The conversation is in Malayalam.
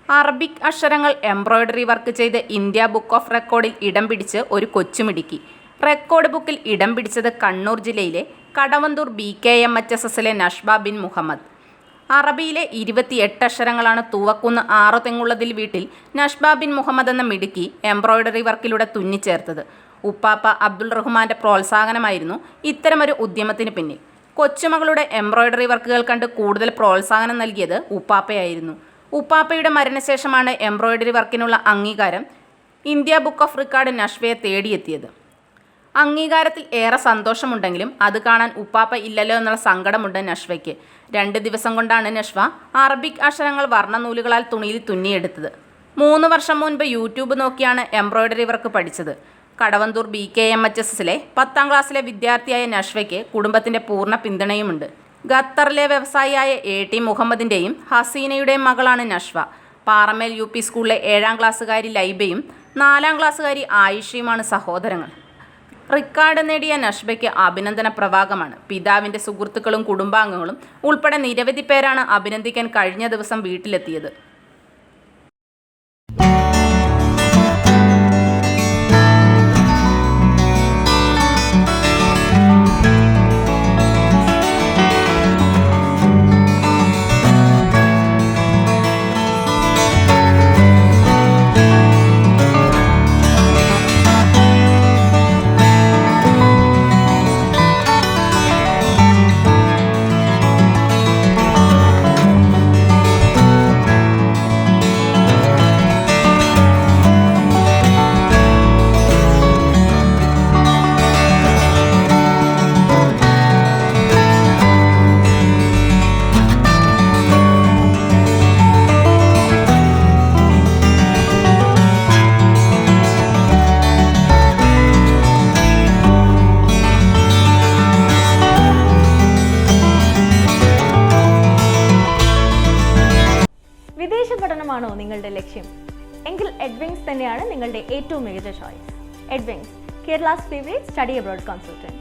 അറബിക് അക്ഷരങ്ങൾ എംബ്രോയ്ഡറി വർക്ക് ചെയ്ത് ഇന്ത്യ ബുക്ക് ഓഫ് റെക്കോർഡിൽ ഇടം പിടിച്ച് ഒരു കൊച്ചുമിടുക്കി. റെക്കോർഡ് ബുക്കിൽ ഇടം പിടിച്ചത് കണ്ണൂർ ജില്ലയിലെ കടവന്തൂർ BKMHSSലെ നഷ്ബ ബിൻ മുഹമ്മദ്. അറബിയിലെ 28 അക്ഷരങ്ങളാണ് തൂവക്കുന്ന് ആറുതെങ്ങുള്ളതിൽ വീട്ടിൽ നഷ്ബ ബിൻ മുഹമ്മദ് എന്ന മിടുക്കി എംബ്രോയ്ഡറി വർക്കിലൂടെ തുന്നിച്ചേർത്തത്. ഉപ്പാപ്പ അബ്ദുൾ റഹ്മാന്റെ പ്രോത്സാഹനമായിരുന്നു ഇത്തരമൊരു ഉദ്യമത്തിന് പിന്നിൽ. കൊച്ചുമകളുടെ എംബ്രോയ്ഡറി വർക്കുകൾ കണ്ട് കൂടുതൽ പ്രോത്സാഹനം നൽകിയത് ഉപ്പാപ്പയായിരുന്നു. ഉപ്പാപ്പയുടെ മരണശേഷമാണ് എംബ്രോയ്ഡറി വർക്കിനുള്ള അംഗീകാരം ഇന്ത്യ ബുക്ക് ഓഫ് റെക്കോർഡ് നഷ്വയെ തേടിയെത്തിയത്. അംഗീകാരത്തിൽ ഏറെ സന്തോഷമുണ്ടെങ്കിലും അത് കാണാൻ ഉപ്പാപ്പ ഇല്ലല്ലോ എന്നുള്ള സങ്കടമുണ്ട് നഷ്വയ്ക്ക്. 2 ദിവസം കൊണ്ടാണ് നഷ്വ അറബിക് അക്ഷരങ്ങൾ വർണ്ണനൂലുകളാൽ തുണിയിൽ തുന്നിയെടുത്തത്. 3 വർഷം മുൻപ് യൂട്യൂബ് നോക്കിയാണ് എംബ്രോയ്ഡറി വർക്ക് പഠിച്ചത്. കടവന്തൂർ BKMHSSലെ 10ാം ക്ലാസ്സിലെ വിദ്യാർത്ഥിയായ നഷ്വയ്ക്ക് കുടുംബത്തിൻ്റെ പൂർണ്ണ പിന്തുണയുമുണ്ട്. ഖത്തറിലെ വ്യവസായിയായ AT മുഹമ്മദിൻ്റെയും ഹസീനയുടെയും മകളാണ് നഷ്വ. പാറമേൽ UP സ്കൂളിലെ 7ാം ക്ലാസ്സുകാരി ലൈബയും 4ാം ക്ലാസ്സുകാരി ആയിഷയുമാണ് സഹോദരങ്ങൾ. റിക്കാർഡ് നേടിയ നഷ്ബയ്ക്ക് അഭിനന്ദന പ്രവാഹമാണ്. പിതാവിൻ്റെ സുഹൃത്തുക്കളും കുടുംബാംഗങ്ങളും ഉൾപ്പെടെ നിരവധി പേരാണ് അഭിനന്ദിക്കാൻ കഴിഞ്ഞ ദിവസം വീട്ടിലെത്തിയത്. വിദേശ പഠനമാണോ നിങ്ങളുടെ ലക്ഷ്യം? എങ്കിൽ എഡ്വിങ്സ് തന്നെയാണ് നിങ്ങളുടെ ഏറ്റവും മികച്ച choice. Edwings, Kerala's favourite study abroad consultant.